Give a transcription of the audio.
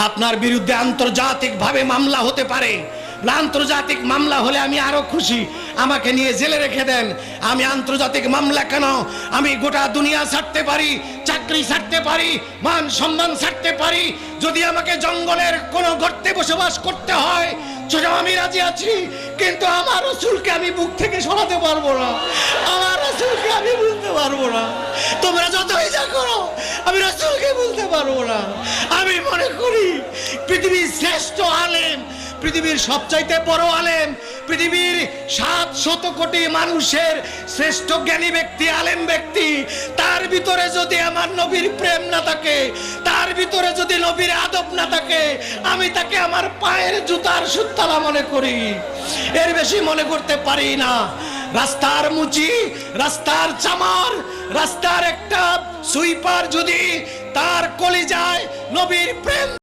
আপনার বিরুদ্ধে আন্তর্জাতিকভাবে মামলা হতে পারে। আন্তর্জাতিক মামলা হলে আমি আরো খুশি, আমাকে নিয়ে জেলে রেখে দেন। আমি আন্তর্জাতিক মামলা কেন, আমি গোটা দুনিয়া ছাড়তে পারি, চাকরি ছাড়তে পারি, মান সম্মান ছাড়তে পারি। যদি আমাকে জঙ্গলের কোন গর্তে বসবাস করতে হয় সেটা আমি রাজি আছি, কিন্তু আমার রাসূলকে আমি বুক থেকে সরাতে পারবো না। আমার রাসূলকে আমি বলতে পারবো না। তোমরা যতই যা করো, আমি রাসূলকে বলতে পারবো না। আমি মনে করি পৃথিবীর শ্রেষ্ঠ আলেম, পৃথিবীর সবচাইতে বড় আলেম, পৃথিবীর 700 কোটি মানুষের শ্রেষ্ঠ জ্ঞানী ব্যক্তি, আলেম ব্যক্তি, তার ভিতরে যদি আমার নবীর প্রেম না থাকে, তার ভিতরে যদি নবীর আদব না থাকে, আমি তাকে আমার পায়ের জুতার সুতলা মনে করি, এর বেশি মনে করতে পারি না। রাস্তার মুচি, রাস্তার চামার, রাস্তার একটা সুইপার যদি তার কলিজায় নবীর প্রেম